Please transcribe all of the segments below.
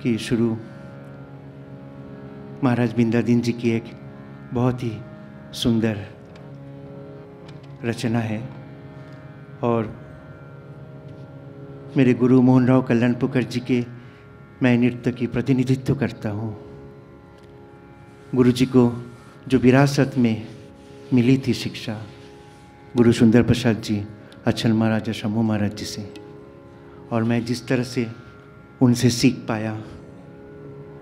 की शुरू महाराज बिंदादीन जी की एक बहुत ही सुंदर रचना है और मेरे गुरु मोहन राव कल्याणपुकर जी के मैं नृत्य की प्रतिनिधित्व करता हूँ। गुरु जी को जो विरासत में मिली थी शिक्षा गुरु सुंदर प्रसाद जी, अचल महाराज, शंभू महाराज जी से, और मैं जिस तरह से उनसे सीख पाया,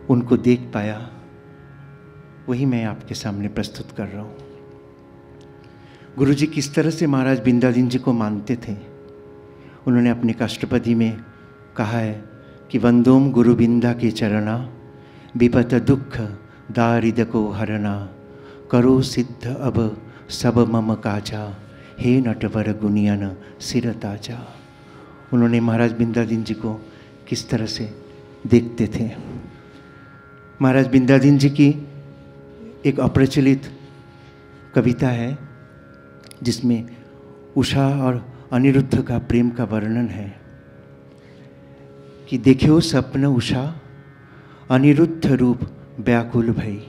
उनको देख पाया, वही मैं आपके सामने प्रस्तुत कर रहा हूँ। गुरु जी किस तरह से महाराज बिंदादीन जी को मानते थे, उन्होंने अपने काष्टपदी में कहा है कि वंदोम गुरु बिंदा के चरणा, विपत दुख दारिद को हरना, करो सिद्ध अब सब मम काजा, हे नटवर गुनियन सिर ताजा। उन्होंने महाराज बिंदादीन जी को किस तरह से देखते थे। महाराज बिंदादीन जी की एक अप्रचलित कविता है जिसमें उषा और अनिरुद्ध का प्रेम का वर्णन है कि देखियो सपन उषा अनिरुद्ध रूप व्याकुल भई,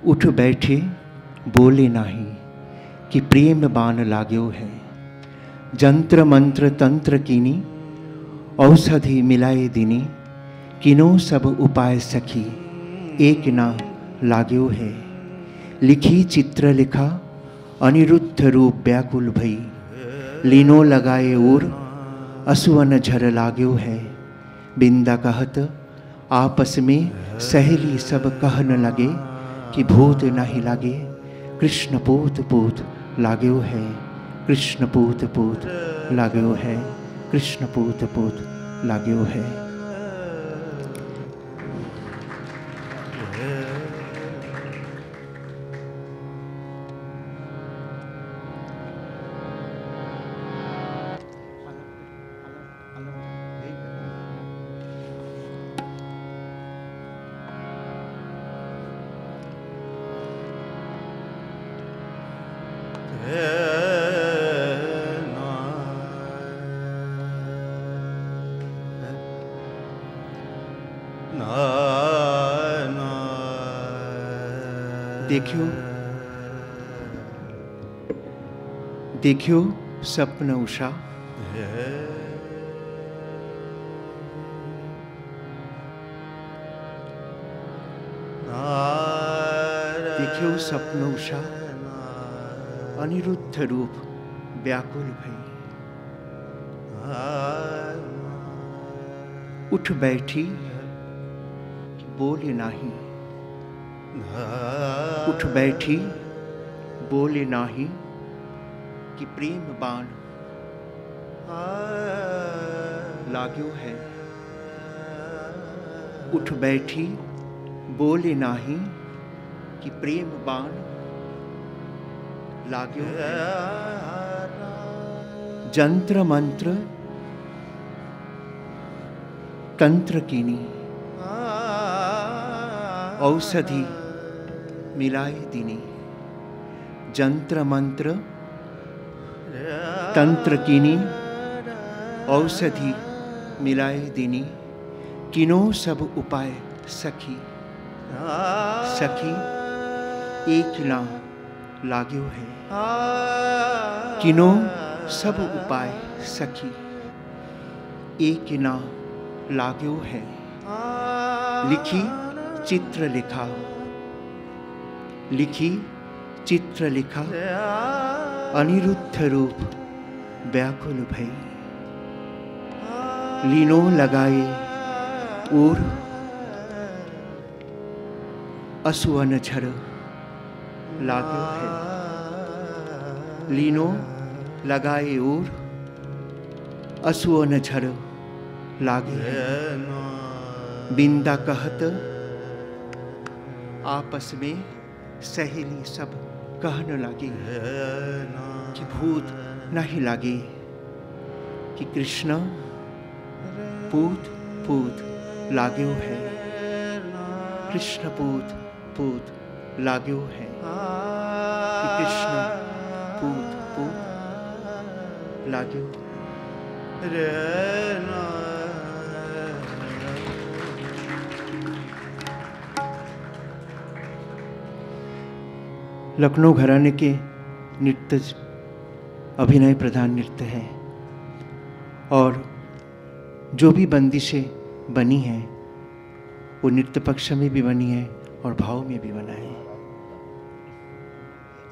उठ बैठे बोले नाही कि प्रेम बाण लाग्यो है, जंत्र मंत्र तंत्र कीनी औषधि मिलाए दिनी, किनो सब उपाय सखी एक ना लाग्यो है, लिखी चित्र लिखा अनिरुद्ध रूप व्याकुल भई, लीनो लगाए और असुवन झर लाग्यो है, बिंदा कहत आपस में सहेली सब कहन लगे कि भूत नहीं लागे, कृष्ण पूत पूत लाग्यो है, कृष्ण पूत पूत लाग्यो है, कृष्ण पूत पूत लाग्यो है। देखियो सपन उषा, देखियो सपन उषा अनिरुद्ध रूप व्याकुल भई, उठ बैठी बोले नाही, उठ बैठी बोले नाही कि प्रेम बाण लाग्यो है, उठ बैठी बोले नाही कि प्रेम बाण लाग्यो है, जंत्र मंत्र तंत्र कीनी औषधि मिलाए दिनी, जंत्र मंत्र तंत्र कीनी औषधि मिलाए दिनी, किनो सब उपाय सखी सखी एक ना लाग्यो है, किनो सब उपाय सखी एक ना लाग्यो है, लिखी चित्र लिखा, लिखी चित्र लिखा अनिरुद्ध रूप व्याकुल भई, लीनो लगाए और असुवन झर लाग्यो है, लीनो लगाए और असुवन झर लागे है, बिंदा कहत आपस में सहेली सब कहन लगे कि भूत नहीं लागे, कि कृष्ण पूत पूत लाग्यो है, कृष्ण पूत पूत लाग्यो है, कि कृष्ण पूत पूत लाग्यो है। लखनऊ घराने के नृत्य अभिनय प्रधान नृत्य है और जो भी बंदिशें बनी हैं वो नृत्य पक्ष में भी बनी है और भाव में भी बना है।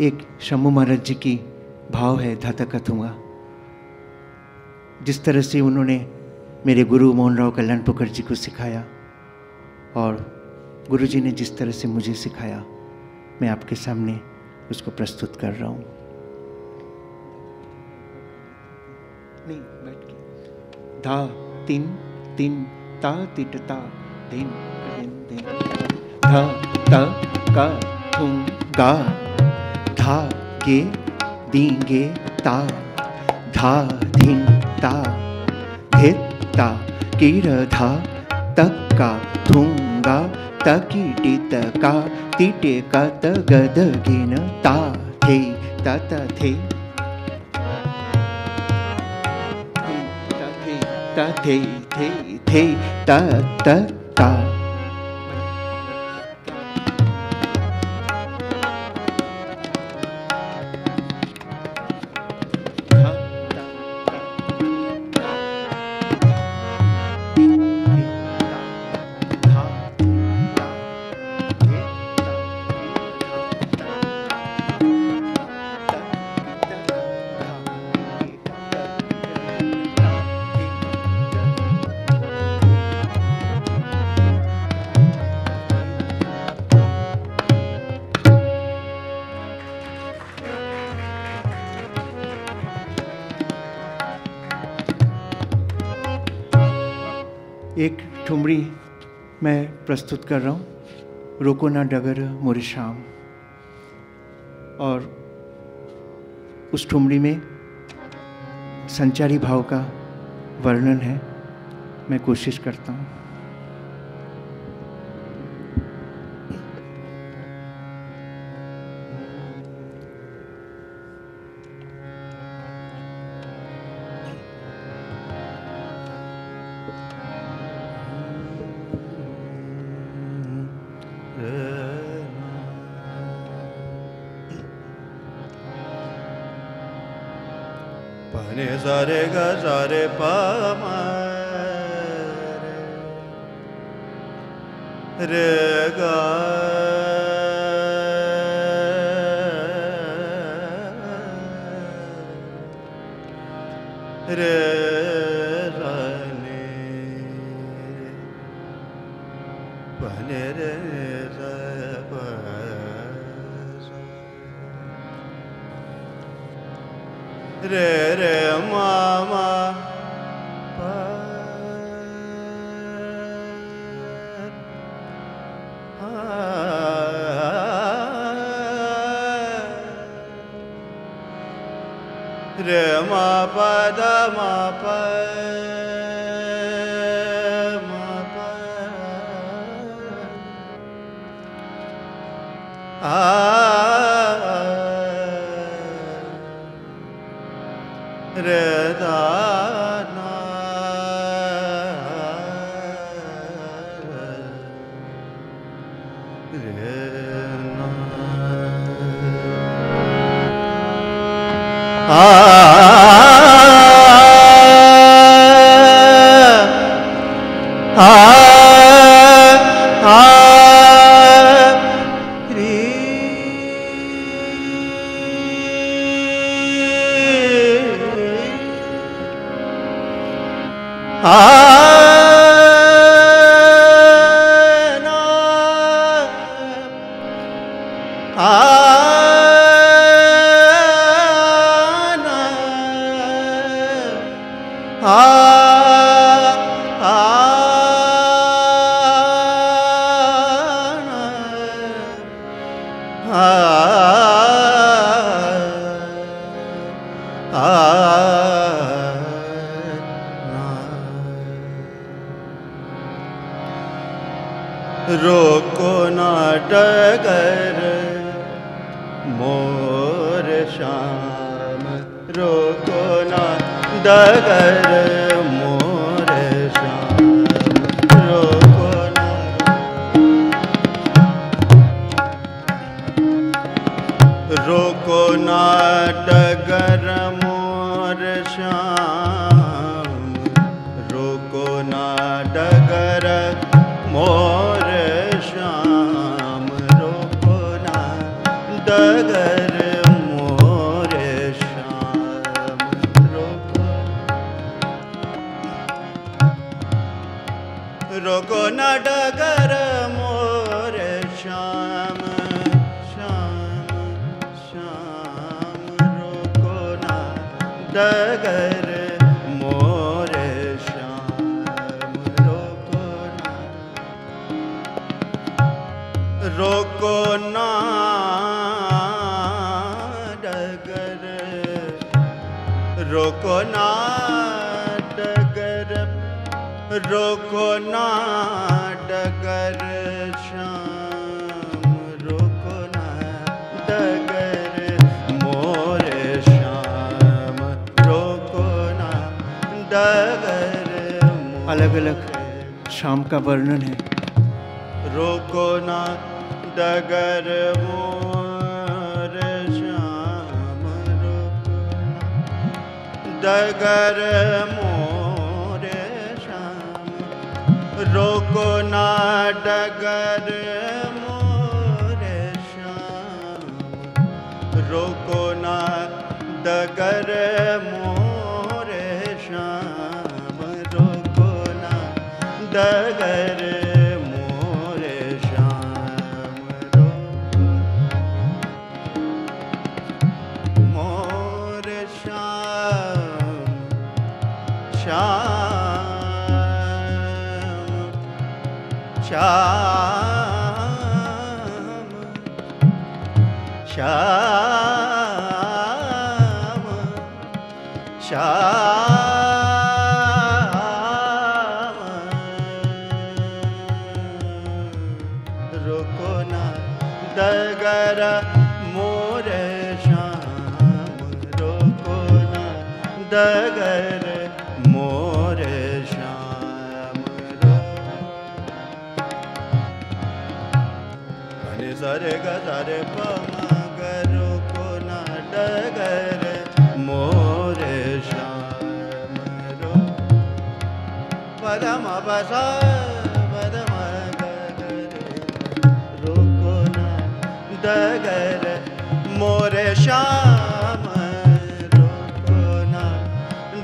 एक शंभू महाराज जी की भाव है धाता कथुआ। जिस तरह से उन्होंने मेरे गुरु मोहन राव कल्याणपुकर जी को सिखाया और गुरु जी ने जिस तरह से मुझे सिखाया, मैं आपके सामने उसको प्रस्तुत कर रहा हूँ। नहीं, बैठ के। धा तीन तीन ता तिट ता दिन दिन दिन धा ता का थुम गा धा गे दी गे ता धा धिन ता धित ता कीर धा तक का थुंगा तकीटी तका तीटे का तगद गिन ता थे ता थे ता थे थे ता ता ता। एक ठुमरी मैं प्रस्तुत कर रहा हूँ, रोको ना डगर मोरे शाम। और उस ठुमरी में संचारी भाव का वर्णन है, मैं कोशिश करता हूँ। pane sa re ga sa re pa ma re ga re sa ni pane re sa pa re re ma ma pa re ma pa da ma pa ma pa re da na re na रोको ना डगर मोर शाम, रोको ना डगर मोर शाम, रोको ना रोको न डगर मोरे श्याम श्याम श्याम रोको न डगर मोरे श्याम रोको न डगर रोको ना डगर रोको ना डगर श्याम रोको ना डगर मोरे श्याम रोको ना डगर अलग अलग शाम का वर्णन है। रोको ना डगर मोरे श्याम रोको ना डगर मोरे श्याम रोको ना डगर मोरे श्याम रोको ना डगर मोरे श्याम रोको ना डगर मोरे श्याम मोरे श्याम श्याम श्याम श्याम श्याम रोको ना डगर मोरे श्याम रोको ना डगर मोरे श्याम रे सरे ग सरे प म ग रोको ना डगर मोरे श्याम रो पद म प स पद म ग ग रे रोको ना डगर मोरे श्याम रोको ना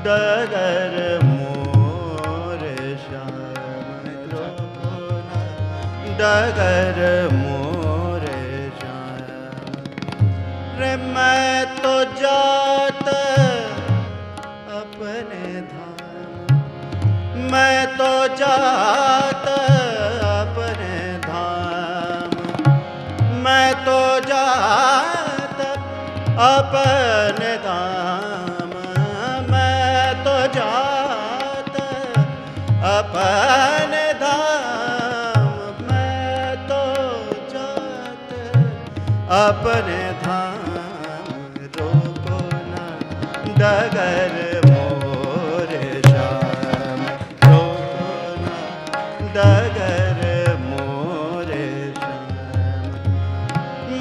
डगर मोरे श्याम रोको ना डगर मोरे श्याम रे मैं तो जात अपने धाम मैं तो जात अपने धाम मैं तो जात अपने धाम मैं तो जात अपने धाम मैं तो जात अपने धाम रोको ना डगर मोरे श्याम रोको ना डगर मोरे श्याम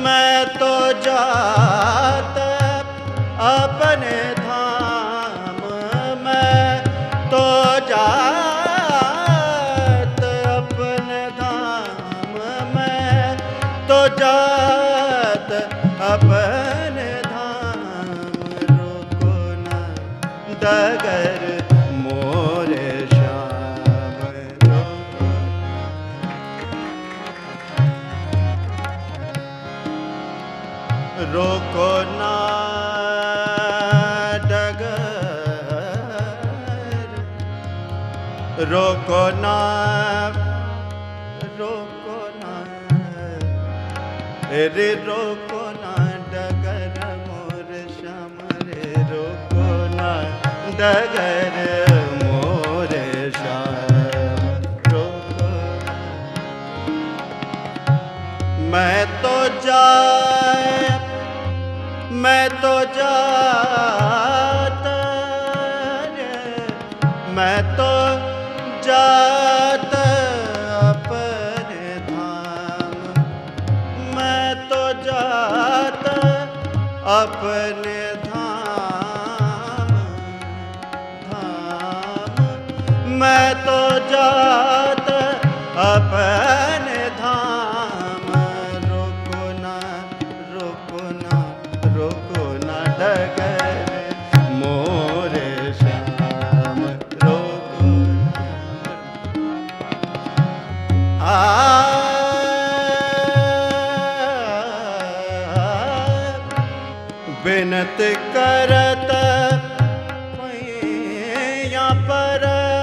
मैं तो जात अपने धाम मैं तो जात अपने धाम मैं तो जात अपने धाम रोको ना डगर मोरे श्याम रोको ना डगर रोको ना रे रोको ना डगर मोरे श्याम रे रोको ना डगर मोरे श्याम रोको मैं तो जात मैं तो जात मैं तो जात अपने धाम मैं तो जात अपने धाम धाम मैं तो जात अपने धाम रोको ना डगर मोरे श्याम रोको बिनत करत पैया परत,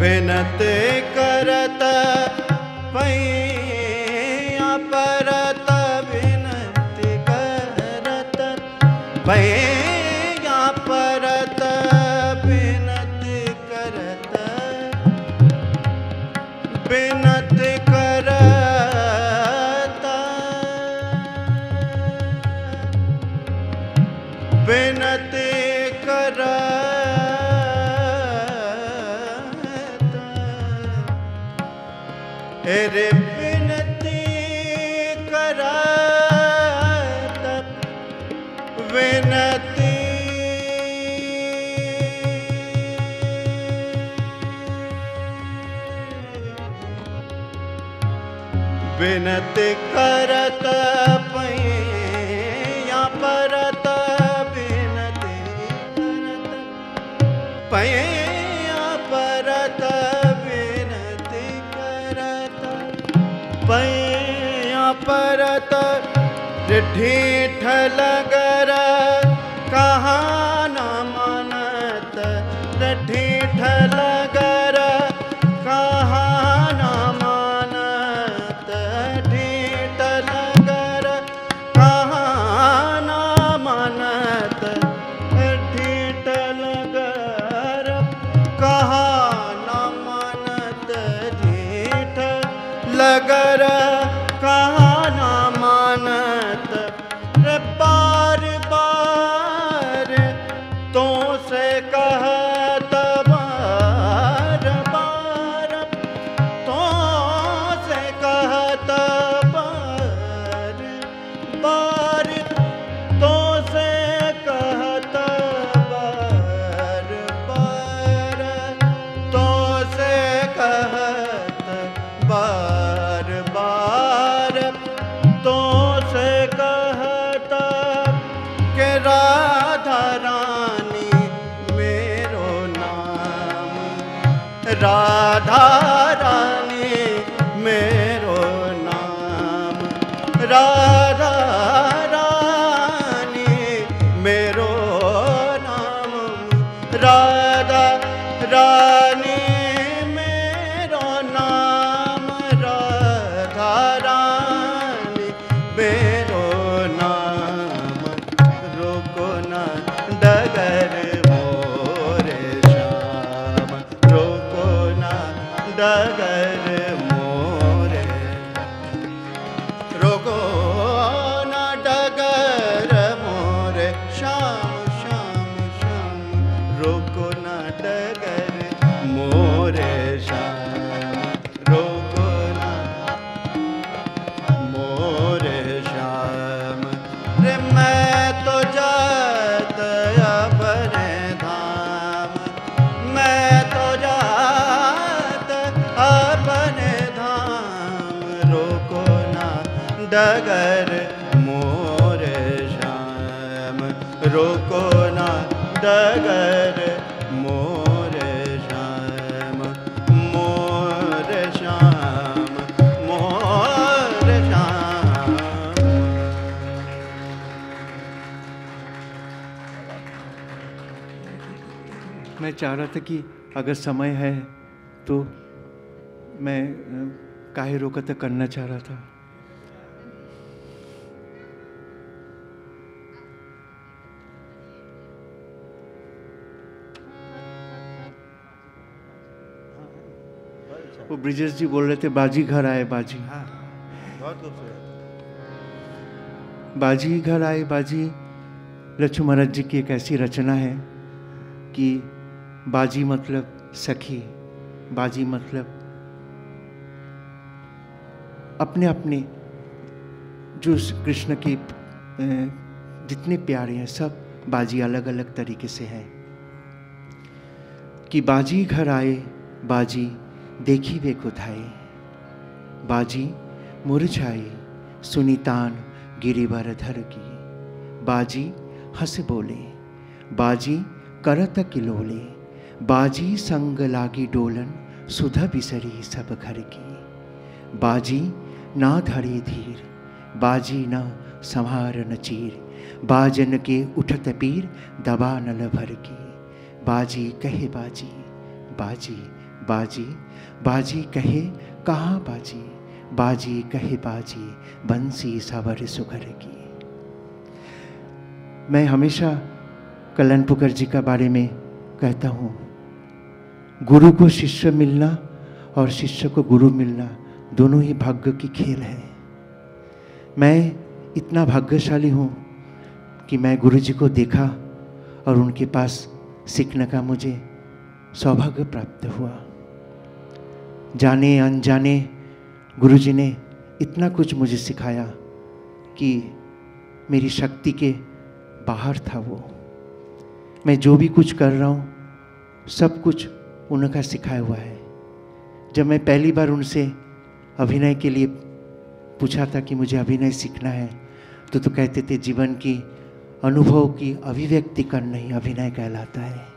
बिनत करत पैया परत, बिनत करत पैया परत, बिनत करत, बिनत करत, बिनत करत, अरे बिनती करत, बिनती बिनत करत पैया परत, बिनत करत पैया परत, बिनत करत पैया परत, ढीठ लगर कहाँ न मानत, ढीठ लगर कहाँ न मानत, ढीठ लगर कहाँ न मानत, ढीठ लगर कहाँ न मानत, ढीठ लगर कहाँ न मानत, रे बार बार तो से कहत, बार बार तो से कहत, बार बार तो से कहत, बार बार तो से कहत, बार बार तो से कहत, के राधा रानी मेरो नाम, राधा रानी मेरो नाम, राधा रानी मेरो नाम, राधा रानी मेरो नाम, राधा रानी मेरो नाम, रोको ना डगर मोरे श्याम, रोको ना डगर मोरे, रोको ना डगर मोरे श्याम, श्याम श्याम, रोको ना डगर मोरे श्याम, रोको ना मोरे श्याम, रे मैं तो जात अपने धाम, मैं तो जात अपने धाम, रोको ना डगर मोरे श्याम, रोको ना डगर मोरे श्याम, मोरे श्याम, मोरे श्याम। मैं चाह रहा था कि अगर समय है तो मैं काहे रोकत करना चाह रहा था। वो ब्रिजेश जी बोल रहे थे बाजी घर आए बाजी। हाँ, बहुत खूबसूरत। बाजी घर आए बाजी लक्ष्मण महाराज जी की एक ऐसी रचना है कि बाजी मतलब सखी, बाजी मतलब अपने अपने जो कृष्ण के जितने प्यारे हैं सब बाजी अलग अलग तरीके से हैं। कि बाजी घर आए बाजी देखी वे कुधाए, बाजी मुरझाए सुनीतान गिरिवर धर की, बाजी हंस बोले बाजी करत किलोले, बाजी संग लागी डोलन सुधा बिसरी सब घर की। बाजी ना धरे धीर, बाजी ना संहार न चीर, बाजन के उठत पीर दबा नल भर की। बाजी कहे बाजी, बाजी बाजी, बाजी कहे कहाँ बाजी, बाजी कहे बाजी बंसी सवर सुघर की। मैं हमेशा कल्याण पुकार जी का बारे में कहता हूँ, गुरु को शिष्य मिलना और शिष्य को गुरु मिलना दोनों ही भाग्य की खेल है। मैं इतना भाग्यशाली हूँ कि मैं गुरु जी को देखा और उनके पास सीखने का मुझे सौभाग्य प्राप्त हुआ। जाने अनजाने गुरु जी ने इतना कुछ मुझे सिखाया कि मेरी शक्ति के बाहर था वो। मैं जो भी कुछ कर रहा हूँ सब कुछ उनका सिखाया हुआ है। जब मैं पहली बार उनसे अभिनय के लिए पूछा था कि मुझे अभिनय सीखना है, तो कहते थे जीवन की अनुभव की अभिव्यक्ति करना ही अभिनय कहलाता है।